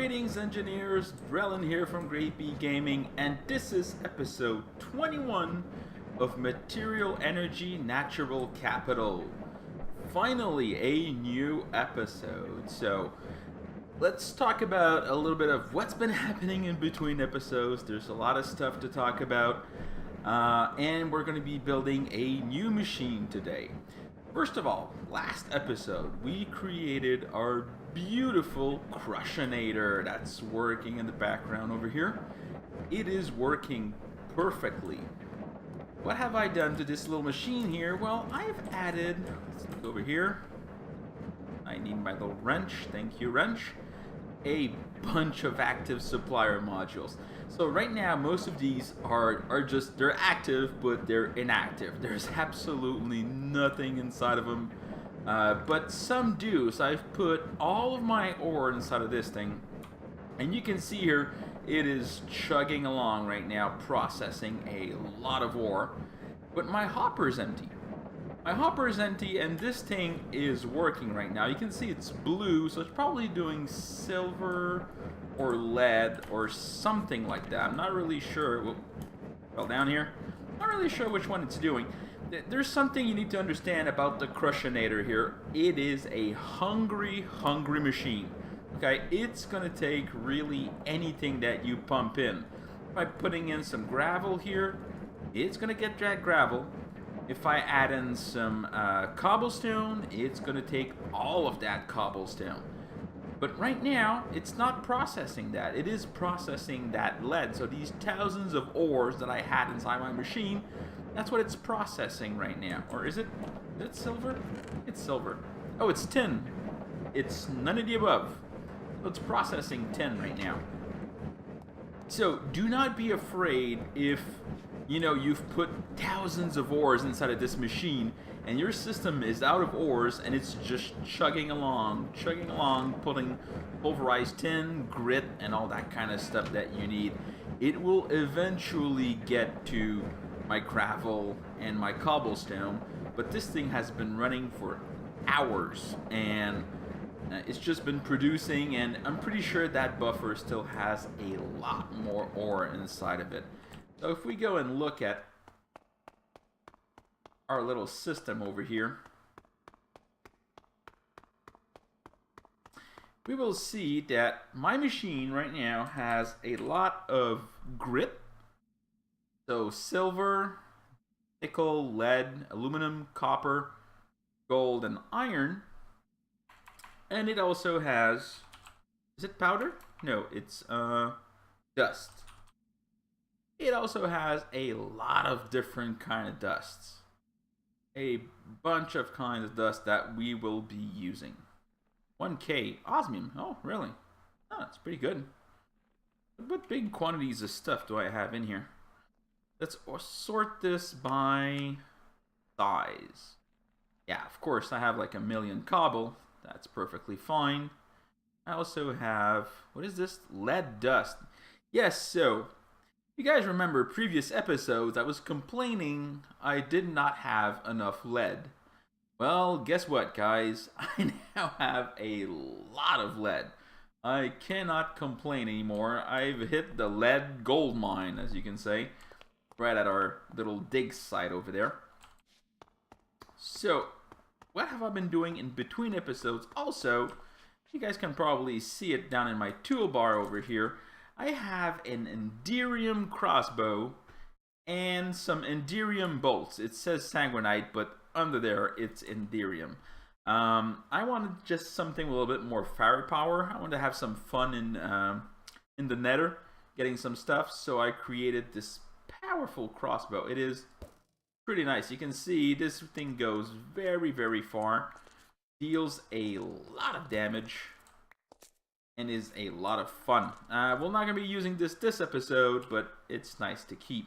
Greetings engineers, Drellin here from Great B Gaming, and this is episode 21 of Material Energy Natural Capital. Finally, a new episode. So, let's talk about a little bit of what's been happening in between episodes. There's a lot of stuff to talk about, and we're going to be building a new machine today. First of all, last episode, we created our beautiful Crushinator that's working in the background over here. It is working perfectly. What have I done to this little machine here? Well, I've added, let's look over here. I need my little wrench, thank you wrench. A bunch of active supplier modules. So right now, most of these are just, they're active, but they're inactive. There's absolutely nothing inside of them. But some do, so I've put all of my ore inside of this thing. And you can see here, it is chugging along right now, processing a lot of ore. But my hopper is empty. My hopper is empty, and this thing is working right now. You can see it's blue, so it's probably doing silver or lead or something like that. I'm not really sure. Well, fell down here. Not really sure which one it's doing. There's something you need to understand about the Crushinator here. It is a hungry machine. Okay, it's gonna take really anything that you pump in. By putting in some gravel here, it's gonna get that gravel. If I add in some cobblestone, it's gonna take all of that cobblestone. But right now, it's not processing that. It is processing that lead. So these thousands of ores that I had inside my machine, that's what it's processing right now. Or is it silver? It's silver. Oh, it's tin. It's none of the above. So it's processing tin right now. So do not be afraid if, you know, you've put thousands of ores inside of this machine and your system is out of ores and it's just chugging along, putting pulverized tin, grit, and all that kind of stuff that you need. It will eventually get to my gravel and my cobblestone, but this thing has been running for hours and it's just been producing, and I'm pretty sure that buffer still has a lot more ore inside of it. So if we go and look at our little system over here, we will see that my machine right now has a lot of grit. So silver, nickel, lead, aluminum, copper, gold, and iron. And it also has, is it powder? No, it's dust. It also has a lot of different kind of dusts. A bunch of kinds of dust that we will be using. 1K osmium. Oh, really? Oh, that's pretty good. What big quantities of stuff do I have in here? Let's sort this by size. Yeah, of course, I have like 1,000,000 cobble. That's perfectly fine. I also have, what is this? Lead dust. Yes, so you guys remember previous episodes, I was complaining I did not have enough lead. Well, guess what, guys? I now have a lot of lead. I cannot complain anymore. I've hit the lead gold mine, as you can say, right at our little dig site over there. So, what have I been doing in between episodes? Also, you guys can probably see it down in my toolbar over here. I have an Enderium crossbow and some Enderium bolts. It says Sanguinite, but under there it's Enderium. I wanted just something with a little bit more firepower. I wanted to have some fun in the nether, getting some stuff. So I created this powerful crossbow. It is pretty nice. You can see this thing goes very far, deals a lot of damage, and is a lot of fun. We're not going to be using this episode, but it's nice to keep.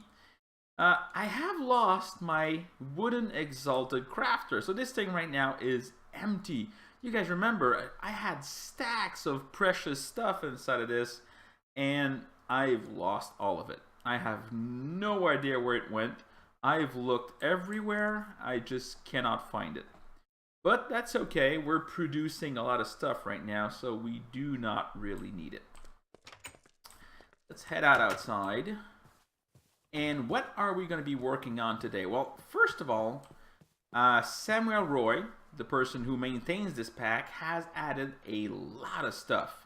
I have lost my wooden exalted crafter, so this thing right now is empty. You guys remember, I had stacks of precious stuff inside of this, and I've lost all of it. I have no idea where it went. I've looked everywhere, I just cannot find it. But that's okay, we're producing a lot of stuff right now, so we do not really need it. let's head out outside. And what are we going to be working on today? Well, first of all, Samuel Roy, the person who maintains this pack, has added a lot of stuff.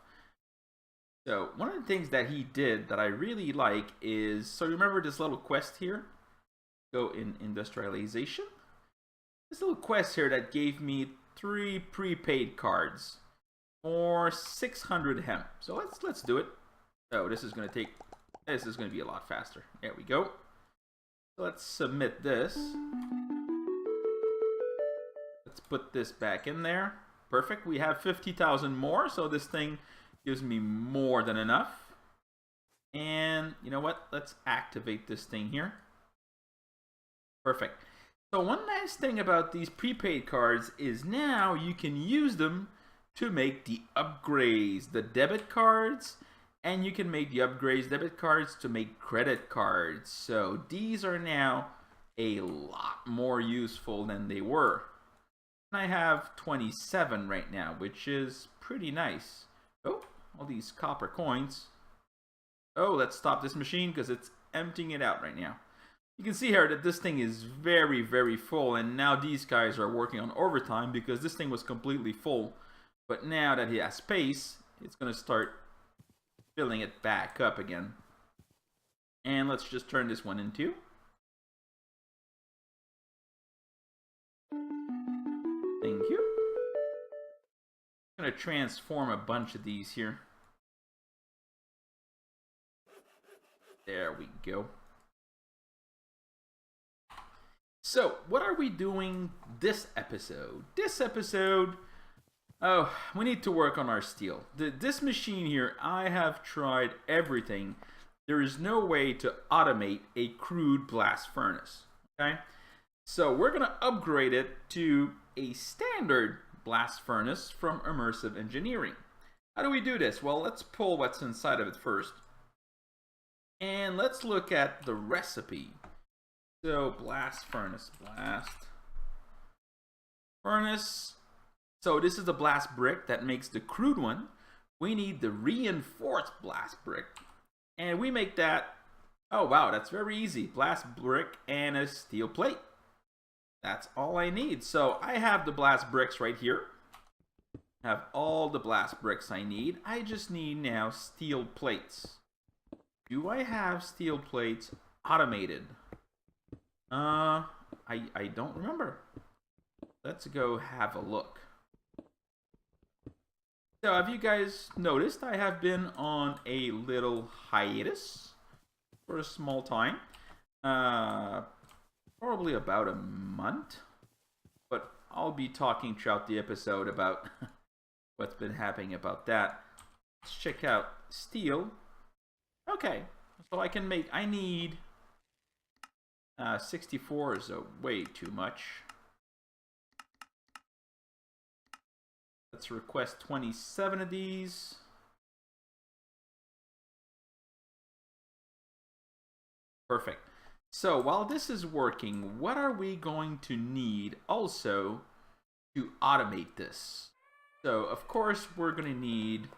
So one of the things that he did that I really like is, so remember this little quest here? Go in industrialization. This little quest here that gave me 3 prepaid cards for 600 hemp. So let's do it. Oh, this is going to be a lot faster. There we go. So let's submit this. Let's put this back in there. Perfect. We have 50,000 more, so this thing gives me more than enough. And you know what? Let's activate this thing here. Perfect. So one nice thing about these prepaid cards is now you can use them to make the upgrades, the debit cards, and you can make the upgrades debit cards to make credit cards. So these are now a lot more useful than they were. And I have 27 right now, which is pretty nice. Oh, all these copper coins. Oh, let's stop this machine because it's emptying it out right now. You can see here that this thing is very, very full, and now these guys are working on overtime because this thing was completely full. But now that he has space, it's going to start filling it back up again. And let's just turn this one into. Thank you. I'm going to transform a bunch of these here. There we go. So, what are we doing this episode? This episode, oh, we need to work on our steel. This machine here, I have tried everything. There is no way to automate a crude blast furnace, okay? So, we're going to upgrade it to a standard blast furnace from Immersive Engineering. How do we do this? Well, let's pull what's inside of it first. And let's look at the recipe. So, blast furnace. So, this is the blast brick that makes the crude one. We need the reinforced blast brick. And we make that, oh wow, that's very easy. Blast brick and a steel plate. That's all I need. So, I have the blast bricks right here. I have all the blast bricks I need. I just need now steel plates. Do I have steel plates automated? I don't remember. Let's go have a look. So, have you guys noticed I have been on a little hiatus for a small time? Probably about a month. But I'll be talking throughout the episode about what's been happening about that. Let's check out steel. Okay, so I need 64 is way too much. Let's request 27 of these. Perfect. So while this is working, what are we going to need also to automate this? So of course we're going to need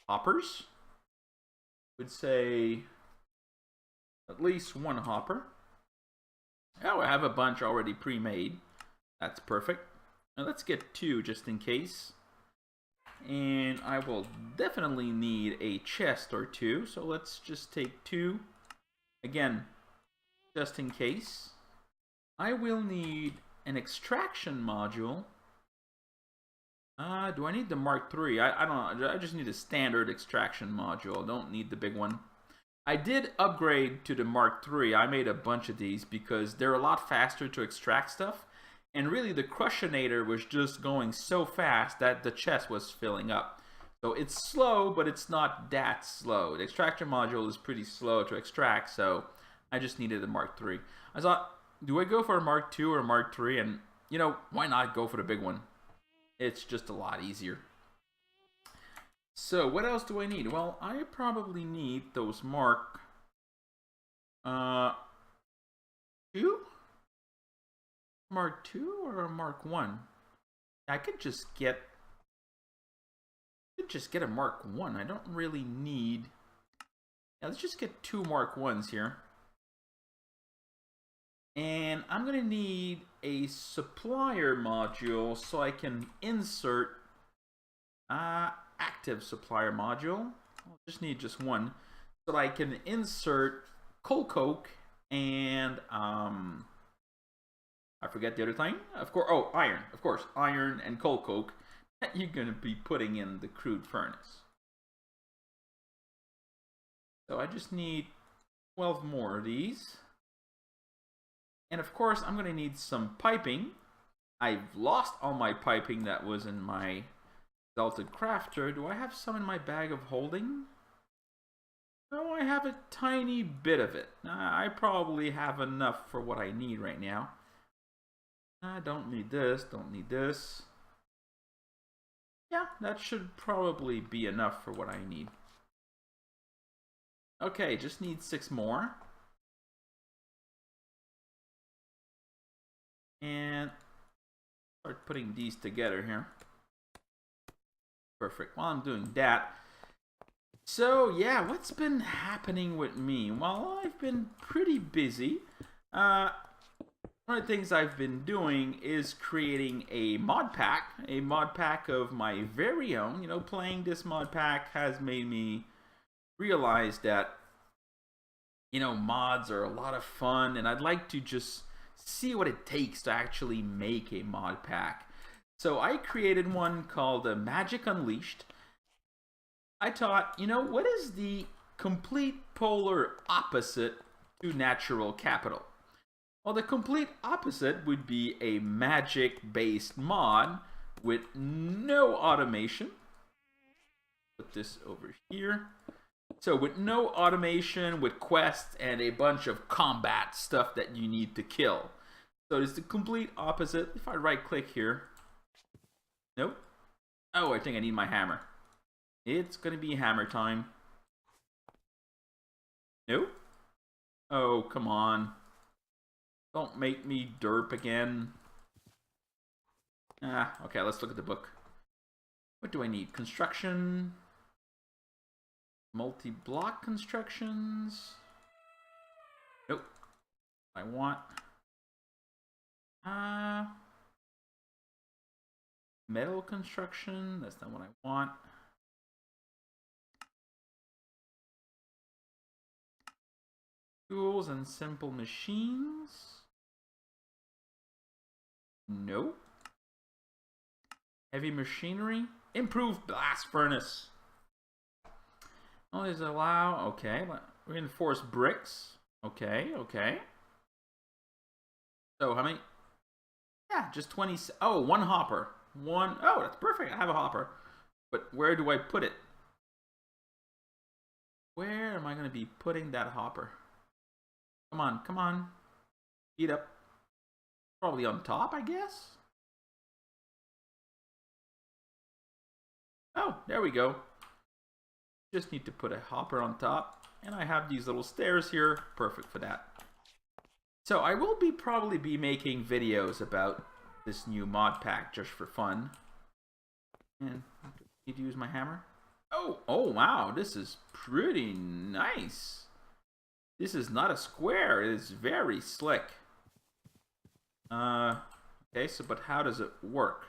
hoppers. Would say at least one hopper. Oh, I have a bunch already pre-made. That's perfect. Now let's get 2 just in case. And I will definitely need a chest or 2. So let's just take 2. Again, just in case. I will need an extraction module. Do I need the Mark III? I don't know. I just need a standard extraction module. I don't need the big one. I did upgrade to the Mark III. I made a bunch of these because they're a lot faster to extract stuff. And really the Crushinator was just going so fast that the chest was filling up. So it's slow, but it's not that slow. The extraction module is pretty slow to extract, so I just needed a Mark III. I thought, do I go for a Mark II or a Mark III? And, you know, why not go for the big one? It's just a lot easier. So, what else do I need? Well, I probably need those Mark 2? Mark 2 or a Mark 1? I could just get a Mark 1. I don't really need Now let's just get 2 Mark 1s here. And I'm going to need a supplier module so I can insert active supplier module. I'll just need just one so that I can insert coal coke and I forget the other thing. Of course, oh, iron. Of course, iron and coal coke that you're going to be putting in the crude furnace. So I just need 12 more of these. And of course, I'm going to need some piping. I've lost all my piping that was in my Exalted Crafter. Do I have some in my bag of holding? No, I have a tiny bit of it. I probably have enough for what I need right now. I don't need this, don't need this. Yeah, that should probably be enough for what I need. Okay, just need 6 more. And start putting these together here. Perfect. While I'm doing that, so yeah, what's been happening with me? Well, I've been pretty busy. One of the things I've been doing is creating a mod pack of my very own. You know, playing this mod pack has made me realize that, you know, mods are a lot of fun, and I'd like to just see what it takes to actually make a mod pack. So I created one called Magic Unleashed. I thought, you know, what is the complete polar opposite to natural capital? Well, the complete opposite would be a magic-based mod with no automation. Put this over here. So with no automation, with quests, and a bunch of combat stuff that you need to kill. So it's the complete opposite. If I right-click here. Nope. Oh, I think I need my hammer. It's gonna be hammer time. Nope. Oh, come on. Don't make me derp again. Okay, let's look at the book. What do I need? Construction. Multi-block constructions. Nope. I want metal construction. That's not what I want. Tools and simple machines. Nope. Heavy machinery. Improved blast furnace. Always allow. Okay. Reinforced bricks. Okay. Okay. So how many? Yeah, just 20. Oh, 1 hopper. One. Oh, that's perfect. I have a hopper. But where do I put it? Where am I going to be putting that hopper? Come on, come on. Heat up. Probably on top, I guess. Oh, there we go. Just need to put a hopper on top. And I have these little stairs here. Perfect for that. So I will probably be making videos about this new mod pack just for fun. And I need to use my hammer. Oh wow, this is pretty nice. This is not a square, it is very slick. Okay, so but how does it work?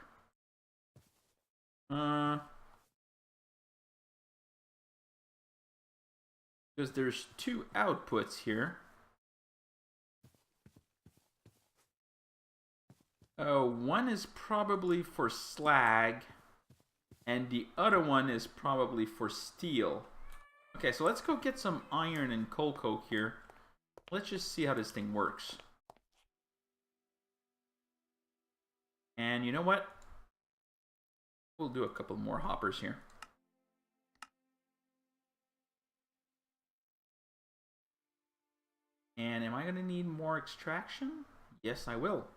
Because there's 2 outputs here. One is probably for slag, and the other one is probably for steel. Okay, so let's go get some iron and coal coke here. Let's just see how this thing works. And you know what? We'll do a couple more hoppers here. And am I going to need more extraction? Yes, I will.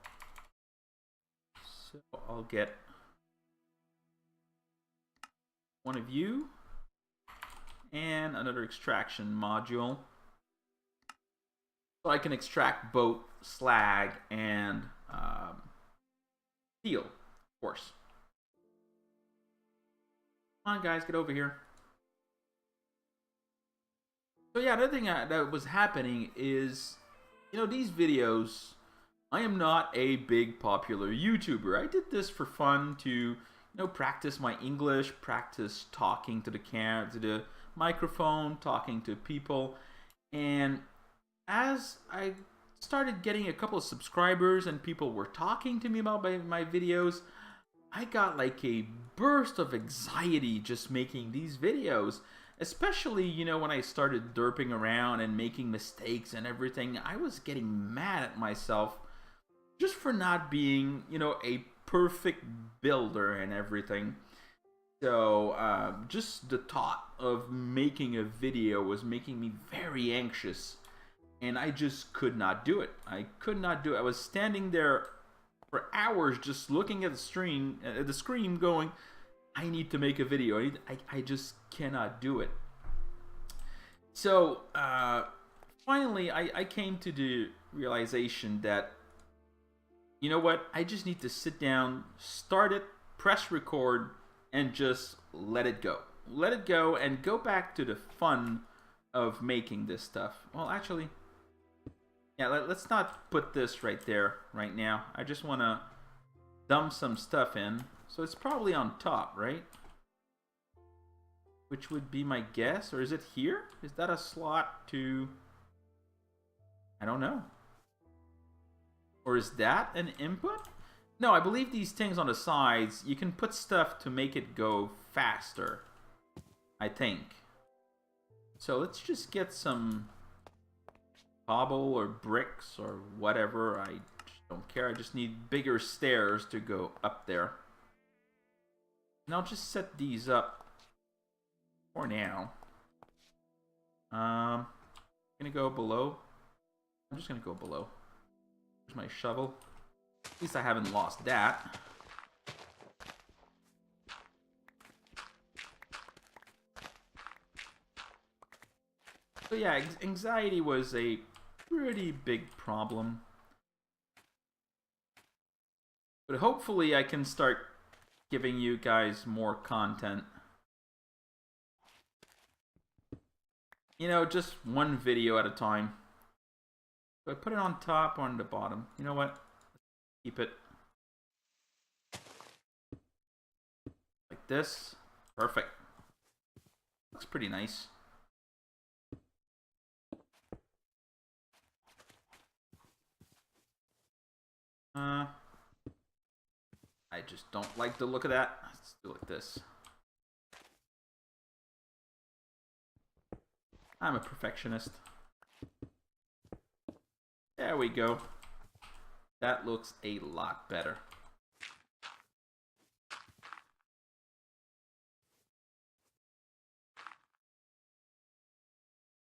So I'll get one of you and another extraction module. So I can extract both slag and steel, of course. Come on, guys, get over here. So yeah, another thing that was happening is, you know, these videos, I am not a big popular YouTuber. I did this for fun to, you know, practice my English, practice talking to the microphone, talking to people. And as I started getting a couple of subscribers and people were talking to me about my videos, I got like a burst of anxiety just making these videos. Especially, you know, when I started derping around and making mistakes and everything, I was getting mad at myself just for not being, you know, a perfect builder and everything. So, just the thought of making a video was making me very anxious, and I just could not do it. I could not do it. I was standing there for hours just looking at the screen, going, I need to make a video. I just cannot do it. So, finally, I came to the realization that, you know what, I just need to sit down, start it, press record, and just let it go. Let it go and go back to the fun of making this stuff. Well, actually, yeah, let's not put this right there right now. I just want to dump some stuff in. So it's probably on top, right? Which would be my guess. Or is it here? Is that a slot to... I don't know. Or is that an input? No, I believe these things on the sides, you can put stuff to make it go faster. I think. So let's just get some cobble or bricks or whatever. I don't care. I just need bigger stairs to go up there. And I'll just set these up for now. I'm gonna go below. I'm just gonna go below. Here's my shovel. At least I haven't lost that. So yeah, anxiety was a pretty big problem. But hopefully I can start giving you guys more content. You know, just one video at a time. Do I put it on top or on the bottom? You know what? Keep it like this. Perfect. Looks pretty nice. I just don't like the look of that. Let's do it like this. I'm a perfectionist. There we go. That looks a lot better.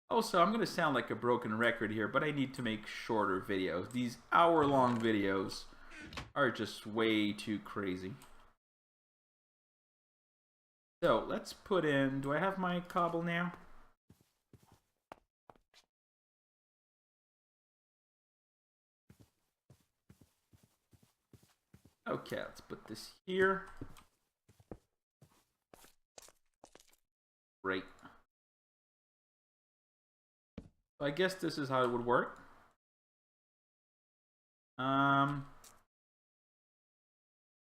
Also, I'm going to sound like a broken record here, but I need to make shorter videos. These hour-long videos are just way too crazy. So, let's put in... Do I have my cobble now? Okay, let's put this here. Great. So I guess this is how it would work.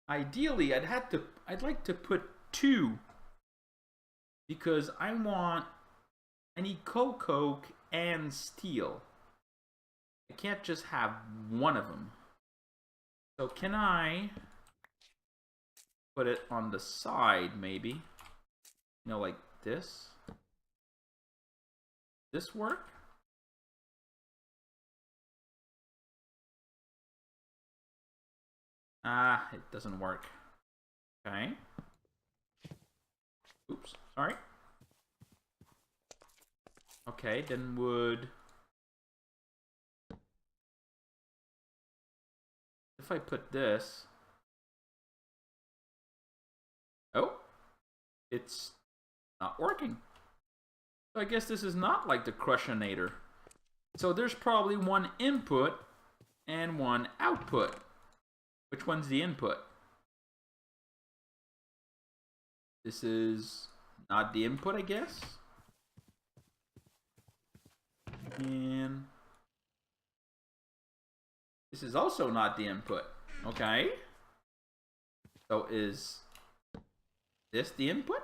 Ideally, I'd like to put 2 because I need coke and steel. I can't just have one of them. So can I put it on the side, maybe? You know, like this? This work? Ah, it doesn't work. Okay. Oops, sorry. Okay, then would... If I put this... Oh, it's not working. So I guess this is not like the Crushinator. So there's probably one input and one output. Which one's the input? This is not the input, I guess. And this is also not the input. Okay. So is this the input?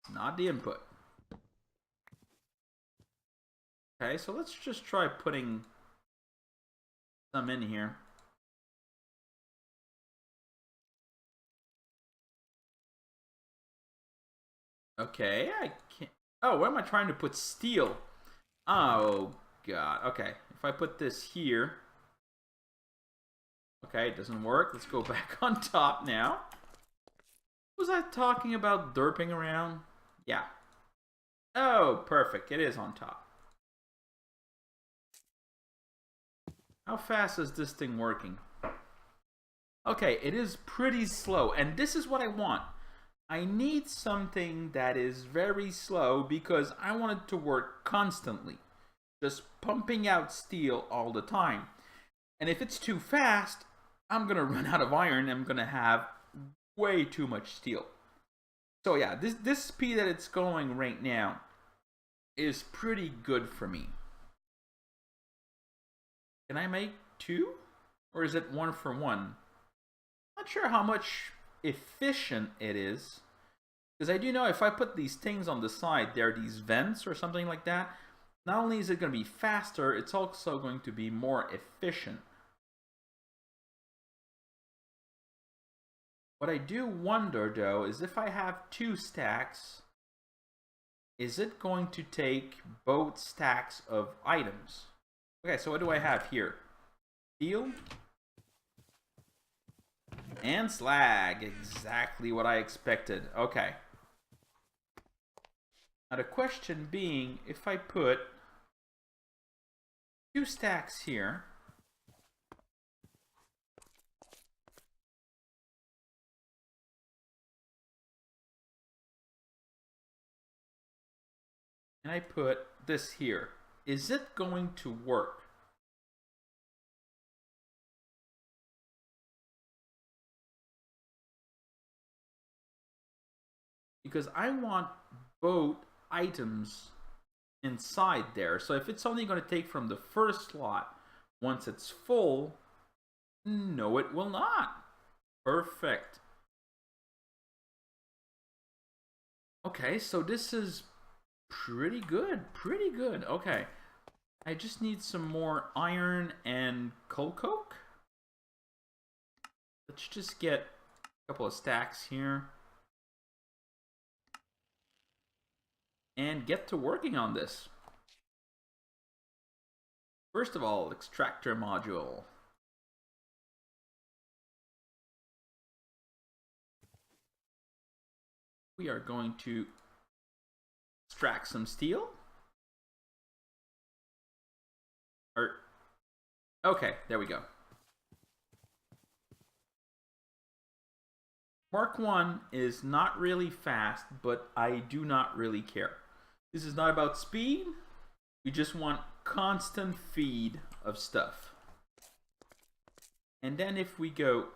It's not the input. Okay, so let's just try putting some in here. Okay, I can't. Oh, where am I trying to put steel? Oh, God. Okay, if I put this here. Okay, it doesn't work. Let's go back on top now. Was I talking about derping around? Yeah. Oh, perfect. It is on top. How fast is this thing working? Okay, it is pretty slow, and this is what I want. I need something that is very slow because I want it to work constantly, just pumping out steel all the time. And if it's too fast, I'm gonna run out of iron and I'm gonna have way too much steel. So yeah, this speed that it's going right now is pretty good for me. Can I make two? Or is it 1-for-1? Not sure how much efficient it is. Because I do know if I put these things on the side, there are these vents or something like that. Not only is it going to be faster, it's also going to be more efficient. What I do wonder though is if I have 2 stacks, is it going to take both stacks of items? Okay, so what do I have here? Steel and slag. Exactly what I expected. Okay. Now the question being, if I put 2 stacks here, and I put this here, is it going to work? Because I want both items inside there. So if it's only going to take from the first slot once it's full, no, it will not. Perfect. Okay, so this is pretty good. Pretty good. Okay. I just need some more iron and coal coke. Let's just get a couple of stacks here. And get to working on this. First of all, extractor module. We are going to extract some steel. Okay, there we go. Mark 1 is not really fast, but I do not really care. This is not about speed. We just want constant feed of stuff. And then if we go...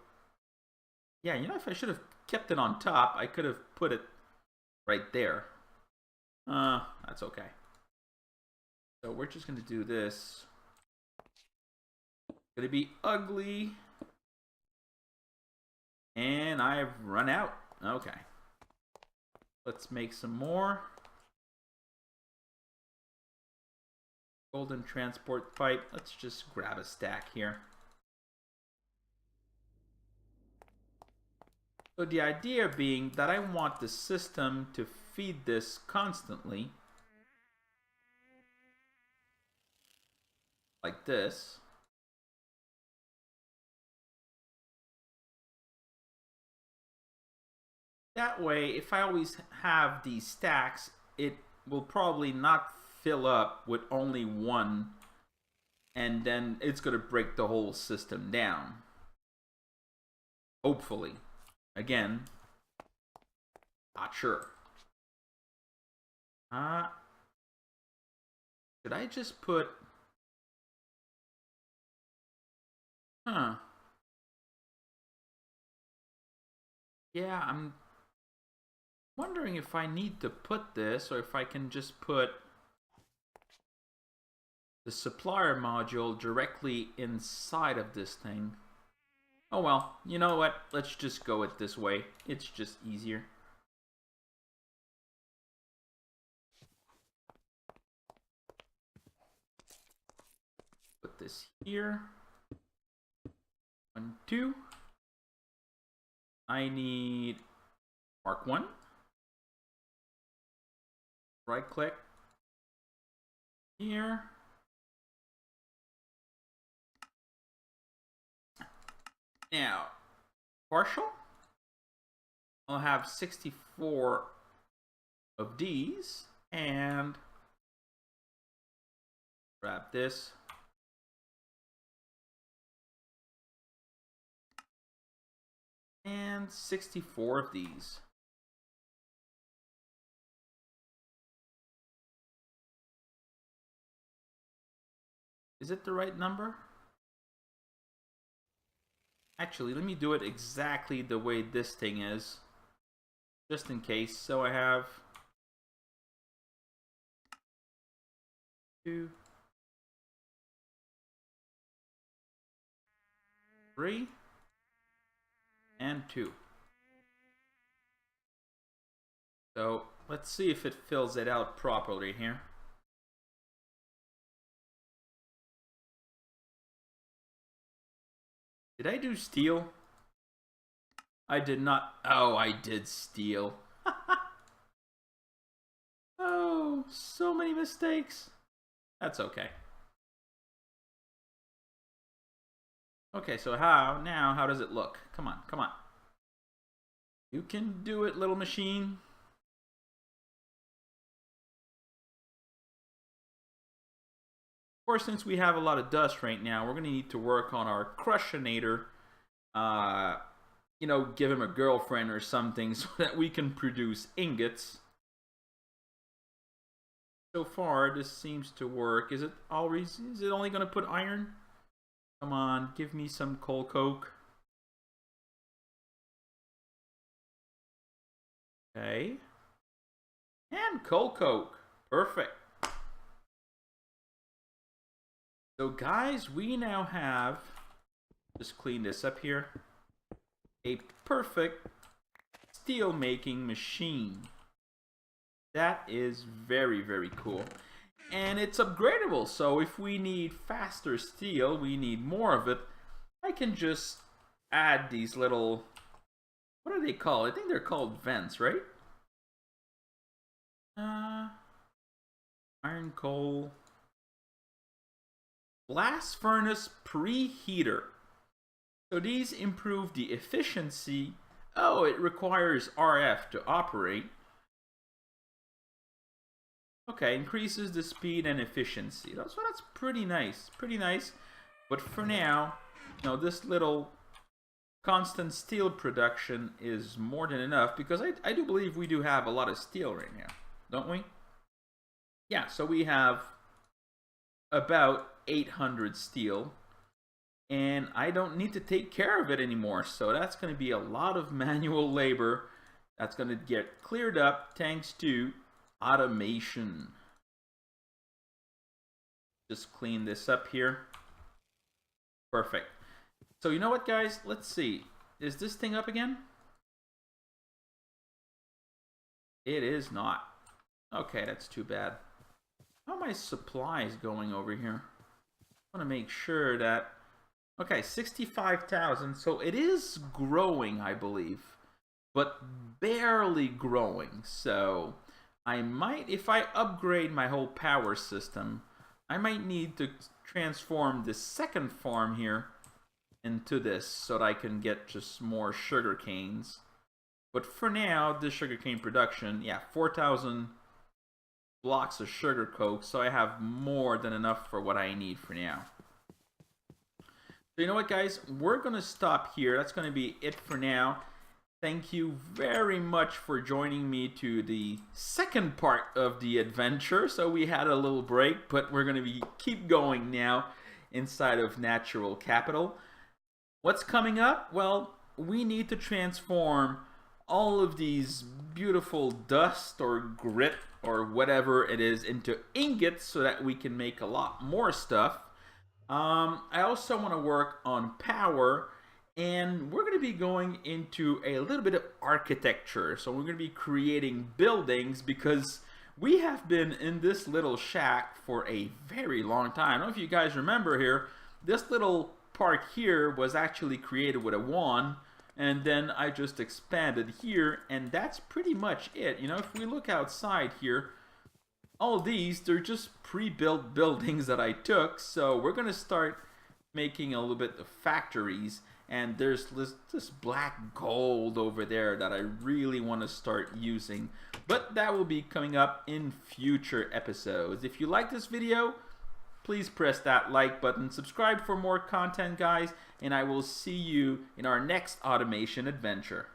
Yeah, you know, if I should have kept it on top, I could have put it right there. That's okay. So we're just going to do this. It's going to be ugly. And I've run out. Okay. Let's make some more. Golden transport pipe. Let's just grab a stack here. So the idea being that I want the system to feed this constantly. Like this. That way, if I always have these stacks, it will probably not fill up with only one, and then it's going to break the whole system down. Hopefully. Again, not sure. Should I just put... Yeah, Wondering if I need to put this or if I can just put the supplier module directly inside of this thing. Oh well, you know what? Let's just go it this way. It's just easier. Put this here. 1, 2. I need mark 1. Right click here. Now, partial. I'll have 64 of these and grab this. And 64 of these. Is it the right number? Actually, let me do it exactly the way this thing is, just in case. So I have 2, 3, and 2. So let's see if it fills it out properly here. Did I do steel? I did not. Oh, I did steel. Oh, so many mistakes. That's okay. Okay, so how does it look? Come on, come on. You can do it, little machine. Of course, since we have a lot of dust right now, we're going to need to work on our crushinator. You know, give him a girlfriend or something so that we can produce ingots. So far, this seems to work. Is it only going to put iron? Come on, give me some coal coke. Okay. And coal coke. Perfect. So guys, we now have, just clean this up here, a perfect steel making machine. That is very, very cool. And it's upgradable, so if we need faster steel, we need more of it, I can just add these little, what are they called? I think they're called vents, right? Iron coal. Blast furnace preheater. So these improve the efficiency. Oh, it requires RF to operate. Okay, increases the speed and efficiency. So that's pretty nice. Pretty nice. But for now, you know, this little constant steel production is more than enough because I do believe we do have a lot of steel right now, don't we? Yeah, so we have about 800 steel and I don't need to take care of it anymore, so that's going to be a lot of manual labor that's going to get cleared up thanks to automation. Just clean this up here. Perfect. So you know what, guys, let's see, is this thing up again? It is not. Okay, that's too bad. How are my supplies going over here? I want to make sure that, okay, 65,000, so it is growing, I believe, but barely growing. So I might, if I upgrade my whole power system, I might need to transform this second farm here into this so that I can get just more sugar canes. But for now, this sugarcane production, yeah, 4,000 blocks of sugar coke, so I have more than enough for what I need for now. So you know what, guys, we're gonna stop here. That's gonna be it for now. Thank you very much for joining me to the second part of the adventure. So we had a little break, but we're gonna keep going now inside of Natural Capital. What's coming up? Well, we need to transform all of these beautiful dust or grit or whatever it is into ingots so that we can make a lot more stuff. I also want to work on power, and we're going to be going into a little bit of architecture. So we're going to be creating buildings because we have been in this little shack for a very long time. I don't know if you guys remember here, this little part here was actually created with a wand, and then I just expanded here, and that's pretty much it. You know, if we look outside here, all these, they're just pre-built buildings that I took. So we're going to start making a little bit of factories, and there's this black gold over there that I really want to start using, but that will be coming up in future episodes. If you like this video, please press that like button, subscribe for more content, guys, and I will see you in our next automation adventure.